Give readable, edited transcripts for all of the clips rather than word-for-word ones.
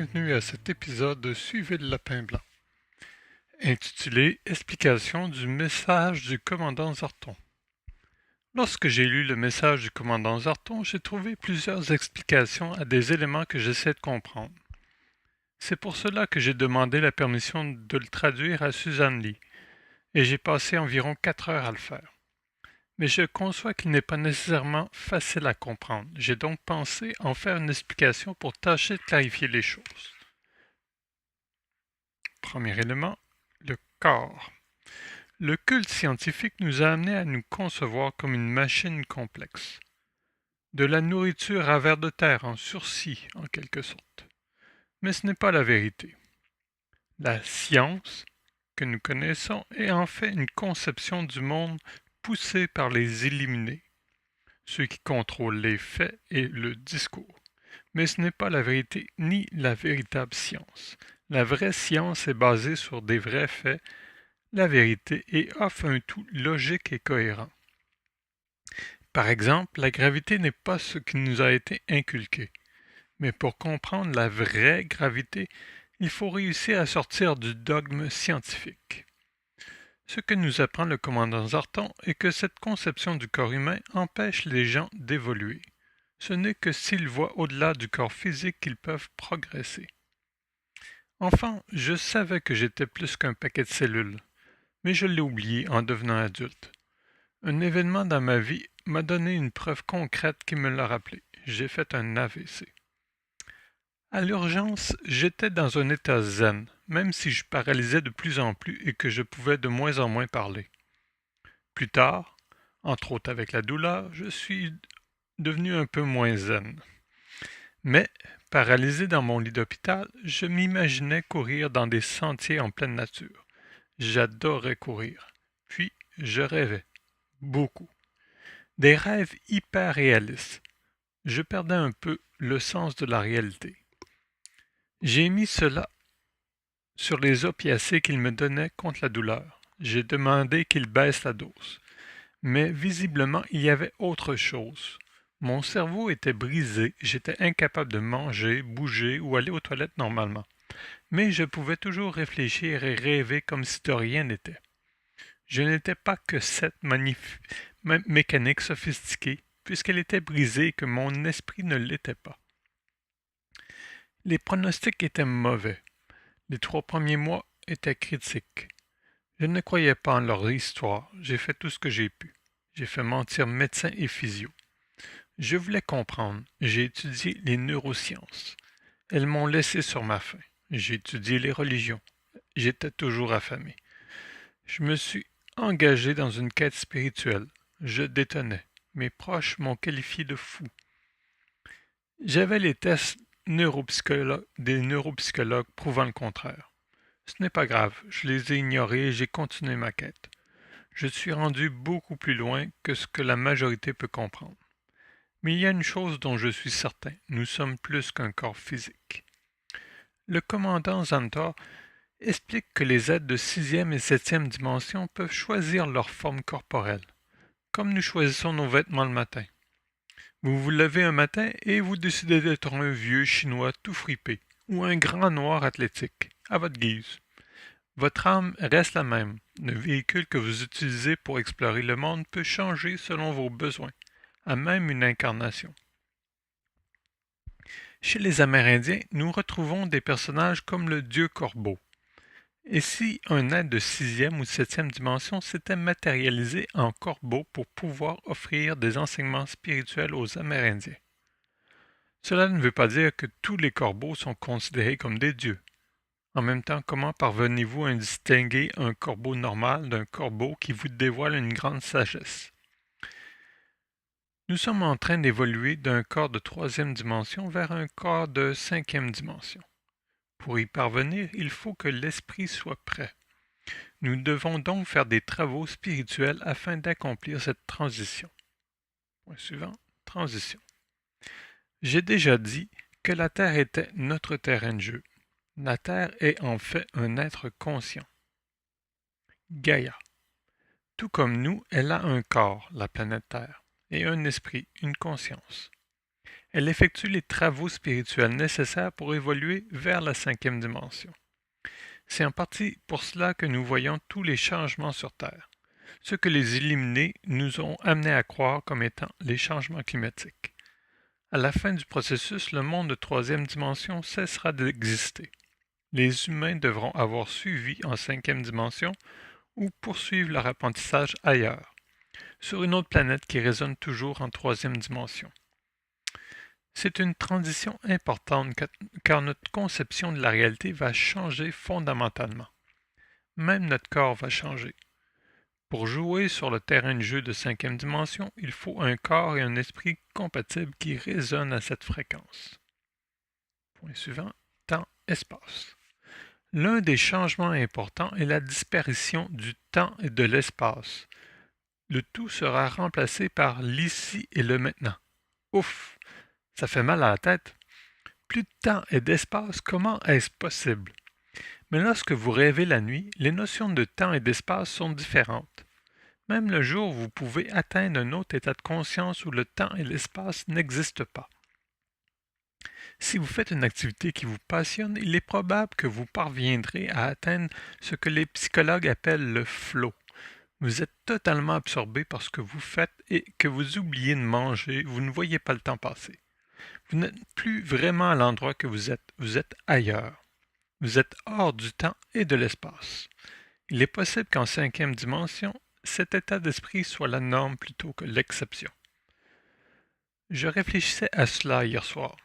bienvenue à cet épisode de Suivez le lapin blanc, intitulé Explication du message du commandant Zarton. Lorsque j'ai lu le message du commandant Zarton, j'ai trouvé plusieurs explications à des éléments que j'essaie de comprendre. C'est pour cela que j'ai demandé la permission de le traduire à Suzanne Lee, et j'ai passé environ 4 heures à le faire. Mais je conçois qu'il n'est pas nécessairement facile à comprendre. J'ai donc pensé en faire une explication pour tâcher de clarifier les choses. Premier élément, le corps. Le culte scientifique nous a amenés à nous concevoir comme une machine complexe. De la nourriture à vers de terre en sursis, en quelque sorte. Mais ce n'est pas la vérité. La science que nous connaissons est en fait une conception du monde poussée par les illuminés, ceux qui contrôlent les faits et le discours. Mais ce n'est pas la vérité ni la véritable science. La vraie science est basée sur des vrais faits, la vérité, et offre un tout logique et cohérent. Par exemple, la gravité n'est pas ce qui nous a été inculqué. Mais pour comprendre la vraie gravité, il faut réussir à sortir du dogme scientifique. Ce que nous apprend le commandant Zarton est que cette conception du corps humain empêche les gens d'évoluer. Ce n'est que s'ils voient au-delà du corps physique qu'ils peuvent progresser. Enfant, je savais que j'étais plus qu'un paquet de cellules, mais je l'ai oublié en devenant adulte. Un événement dans ma vie m'a donné une preuve concrète qui me l'a rappelé. J'ai fait un AVC. À l'urgence, j'étais dans un état zen, même si je paralysais de plus en plus et que je pouvais de moins en moins parler. Plus tard, entre autres avec la douleur, je suis devenu un peu moins zen. Mais, paralysé dans mon lit d'hôpital, je m'imaginais courir dans des sentiers en pleine nature. J'adorais courir. Puis, je rêvais. Beaucoup. Des rêves hyper réalistes. Je perdais un peu le sens de la réalité. J'ai mis cela sur les opiacés qu'il me donnait contre la douleur. J'ai demandé qu'il baisse la dose. Mais visiblement, il y avait autre chose. Mon cerveau était brisé, j'étais incapable de manger, bouger ou aller aux toilettes normalement. Mais je pouvais toujours réfléchir et rêver comme si de rien n'était. Je n'étais pas que cette mécanique sophistiquée, puisqu'elle était brisée et que mon esprit ne l'était pas. Les pronostics étaient mauvais. Les 3 premiers mois étaient critiques. Je ne croyais pas en leur histoire, j'ai fait tout ce que j'ai pu. J'ai fait mentir médecins et physio. Je voulais comprendre, j'ai étudié les neurosciences. Elles m'ont laissé sur ma faim. J'ai étudié les religions. J'étais toujours affamé. Je me suis engagé dans une quête spirituelle. Je détonnais. Mes proches m'ont qualifié de fou. J'avais les tests des neuropsychologues prouvant le contraire. Ce n'est pas grave, je les ai ignorés et j'ai continué ma quête. Je suis rendu beaucoup plus loin que ce que la majorité peut comprendre. Mais il y a une chose dont je suis certain, nous sommes plus qu'un corps physique. Le commandant Zantor explique que les êtres de 6e et 7e dimension peuvent choisir leur forme corporelle, comme nous choisissons nos vêtements le matin. Vous vous levez un matin et vous décidez d'être un vieux chinois tout fripé, ou un grand noir athlétique, à votre guise. Votre âme reste la même. Le véhicule que vous utilisez pour explorer le monde peut changer selon vos besoins, à même une incarnation. Chez les Amérindiens, nous retrouvons des personnages comme le dieu Corbeau. Et si un être de 6e ou 7e dimension s'était matérialisé en corbeau pour pouvoir offrir des enseignements spirituels aux Amérindiens? Cela ne veut pas dire que tous les corbeaux sont considérés comme des dieux. En même temps, comment parvenez-vous à distinguer un corbeau normal d'un corbeau qui vous dévoile une grande sagesse? Nous sommes en train d'évoluer d'un corps de 3e dimension vers un corps de 5e dimension. Pour y parvenir, il faut que l'esprit soit prêt. Nous devons donc faire des travaux spirituels afin d'accomplir cette transition. Point suivant, transition. J'ai déjà dit que la Terre était notre terrain de jeu. La Terre est en fait un être conscient. Gaïa. Tout comme nous, elle a un corps, la planète Terre, et un esprit, une conscience. Elle effectue les travaux spirituels nécessaires pour évoluer vers la cinquième dimension. C'est en partie pour cela que nous voyons tous les changements sur Terre, ce que les Illuminés nous ont amenés à croire comme étant les changements climatiques. À la fin du processus, le monde de troisième dimension cessera d'exister. Les humains devront avoir suivi en cinquième dimension ou poursuivre leur apprentissage ailleurs, sur une autre planète qui résonne toujours en troisième dimension. C'est une transition importante car notre conception de la réalité va changer fondamentalement. Même notre corps va changer. Pour jouer sur le terrain de jeu de cinquième dimension, il faut un corps et un esprit compatibles qui résonnent à cette fréquence. Point suivant, temps-espace. L'un des changements importants est la disparition du temps et de l'espace. Le tout sera remplacé par l'ici et le maintenant. Ouf, ça fait mal à la tête. Plus de temps et d'espace, comment est-ce possible? Mais lorsque vous rêvez la nuit, les notions de temps et d'espace sont différentes. Même le jour, vous pouvez atteindre un autre état de conscience où le temps et l'espace n'existent pas. Si vous faites une activité qui vous passionne, il est probable que vous parviendrez à atteindre ce que les psychologues appellent le flow. Vous êtes totalement absorbé par ce que vous faites et que vous oubliez de manger, vous ne voyez pas le temps passer. Vous n'êtes plus vraiment à l'endroit que vous êtes ailleurs. Vous êtes hors du temps et de l'espace. Il est possible qu'en cinquième dimension, cet état d'esprit soit la norme plutôt que l'exception. Je réfléchissais à cela hier soir.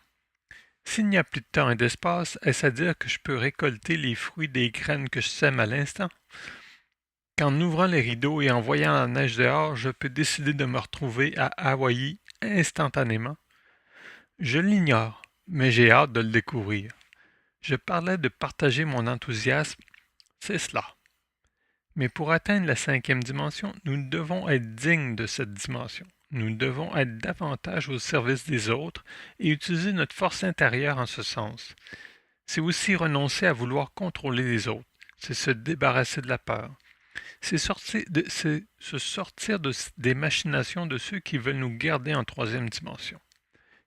S'il n'y a plus de temps et d'espace, est-ce à dire que je peux récolter les fruits des graines que je sème à l'instant? Qu'en ouvrant les rideaux et en voyant la neige dehors, je peux décider de me retrouver à Hawaï instantanément? Je l'ignore, mais j'ai hâte de le découvrir. Je parlais de partager mon enthousiasme, c'est cela. Mais pour atteindre la cinquième dimension, nous devons être dignes de cette dimension. Nous devons être davantage au service des autres et utiliser notre force intérieure en ce sens. C'est aussi renoncer à vouloir contrôler les autres. C'est se débarrasser de la peur. C'est se sortir des machinations de ceux qui veulent nous garder en troisième dimension.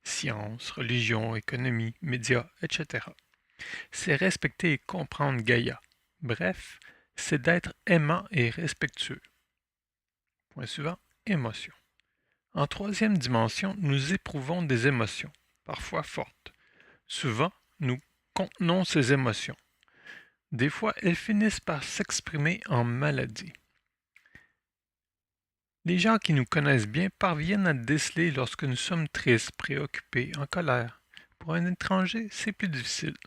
Science, religion, économie, médias, etc. C'est respecter et comprendre Gaïa. Bref, c'est d'être aimant et respectueux. Point suivant, émotion. En troisième dimension, nous éprouvons des émotions, parfois fortes. Souvent, nous contenons ces émotions. Des fois, elles finissent par s'exprimer en maladie. Les gens qui nous connaissent bien parviennent à déceler lorsque nous sommes tristes, préoccupés, en colère. Pour un étranger, c'est plus difficile.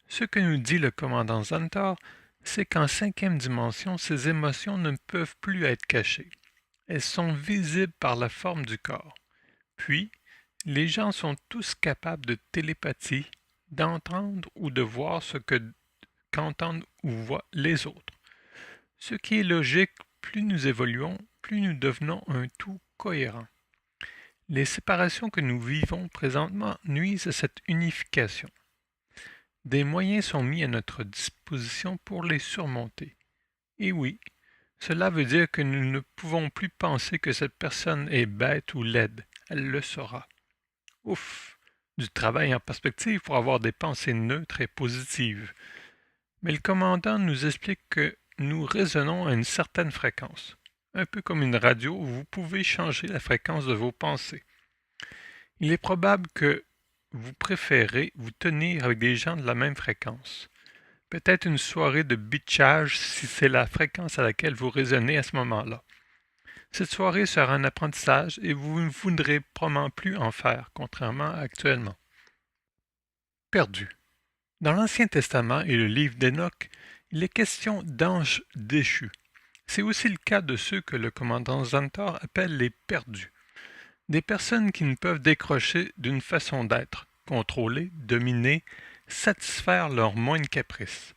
Ce que nous dit le commandant Zantor, c'est qu'en cinquième dimension, ces émotions ne peuvent plus être cachées. Elles sont visibles par la forme du corps. Puis, les gens sont tous capables de télépathie, d'entendre ou de voir ce qu'entendent ou voient les autres. Ce qui est logique, plus nous évoluons, plus nous devenons un tout cohérent. Les séparations que nous vivons présentement nuisent à cette unification. Des moyens sont mis à notre disposition pour les surmonter. Et oui, cela veut dire que nous ne pouvons plus penser que cette personne est bête ou laide. Elle le saura. Ouf! Du travail en perspective pour avoir des pensées neutres et positives. Mais le commandant nous explique que nous résonnons à une certaine fréquence. Un peu comme une radio où vous pouvez changer la fréquence de vos pensées. Il est probable que vous préférez vous tenir avec des gens de la même fréquence. Peut-être une soirée de bitchage si c'est la fréquence à laquelle vous résonnez à ce moment-là. Cette soirée sera un apprentissage et vous ne voudrez probablement plus en faire, contrairement à actuellement. Perdu. Dans l'Ancien Testament et le livre d'Enoch, il est question d'anges déchus. C'est aussi le cas de ceux que le commandant Zantor appelle les perdus. Des personnes qui ne peuvent décrocher d'une façon d'être, contrôler, dominer, satisfaire leurs moindres caprices.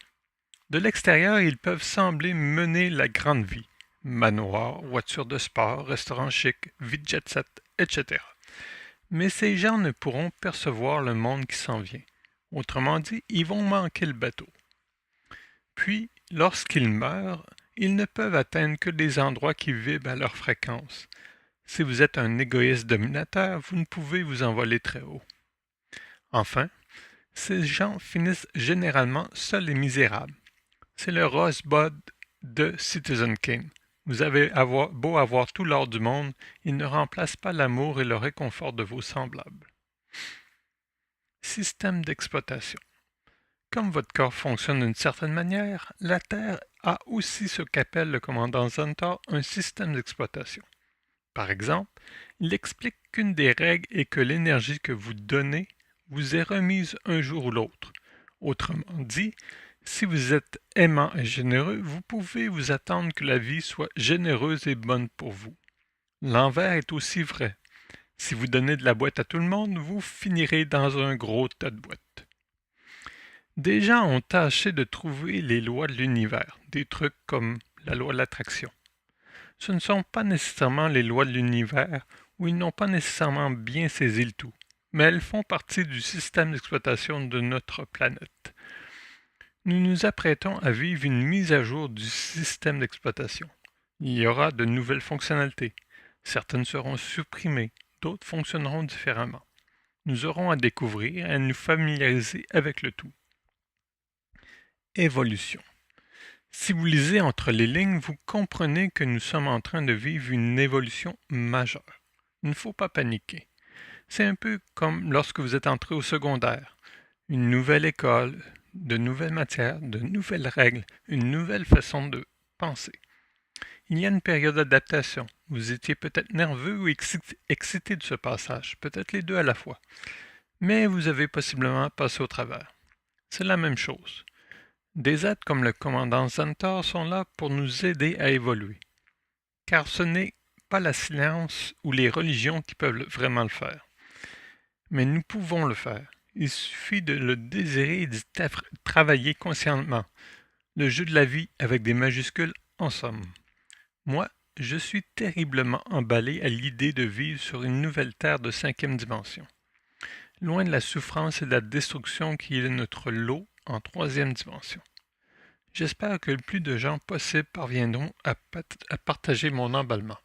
De l'extérieur, ils peuvent sembler mener la grande vie. Manoir, voiture de sport, restaurant chic, vie de jet-set, etc. Mais ces gens ne pourront percevoir le monde qui s'en vient. Autrement dit, ils vont manquer le bateau. Puis, lorsqu'ils meurent, ils ne peuvent atteindre que des endroits qui vibrent à leur fréquence. Si vous êtes un égoïste dominateur, vous ne pouvez vous envoler très haut. Enfin, ces gens finissent généralement seuls et misérables. C'est le Rosebud de Citizen Kane. Vous avez beau avoir tout l'or du monde, il ne remplace pas l'amour et le réconfort de vos semblables. Système d'exploitation. Comme votre corps fonctionne d'une certaine manière, la Terre a aussi ce qu'appelle le commandant Zantar un système d'exploitation. Par exemple, il explique qu'une des règles est que l'énergie que vous donnez vous est remise un jour ou l'autre. Autrement dit, si vous êtes aimant et généreux, vous pouvez vous attendre que la vie soit généreuse et bonne pour vous. L'envers est aussi vrai. Si vous donnez de la boîte à tout le monde, vous finirez dans un gros tas de boîtes. Des gens ont tâché de trouver les lois de l'univers, des trucs comme la loi de l'attraction. Ce ne sont pas nécessairement les lois de l'univers ou ils n'ont pas nécessairement bien saisi le tout, mais elles font partie du système d'exploitation de notre planète. Nous nous apprêtons à vivre une mise à jour du système d'exploitation. Il y aura de nouvelles fonctionnalités. Certaines seront supprimées, d'autres fonctionneront différemment. Nous aurons à découvrir et à nous familiariser avec le tout. Évolution. Si vous lisez entre les lignes, vous comprenez que nous sommes en train de vivre une évolution majeure. Il ne faut pas paniquer. C'est un peu comme lorsque vous êtes entré au secondaire. Une nouvelle école, de nouvelles matières, de nouvelles règles, une nouvelle façon de penser. Il y a une période d'adaptation. Vous étiez peut-être nerveux ou excité de ce passage, peut-être les deux à la fois. Mais vous avez possiblement passé au travers. C'est la même chose. Des êtres comme le commandant Zantar sont là pour nous aider à évoluer. Car ce n'est pas la science ou les religions qui peuvent vraiment le faire. Mais nous pouvons le faire. Il suffit de le désirer et d'y travailler consciemment. Le jeu de la vie avec des majuscules en somme. Moi, je suis terriblement emballé à l'idée de vivre sur une nouvelle terre de 5e dimension. Loin de la souffrance et de la destruction qui est notre lot en 3e dimension. J'espère que le plus de gens possible parviendront à partager mon emballement.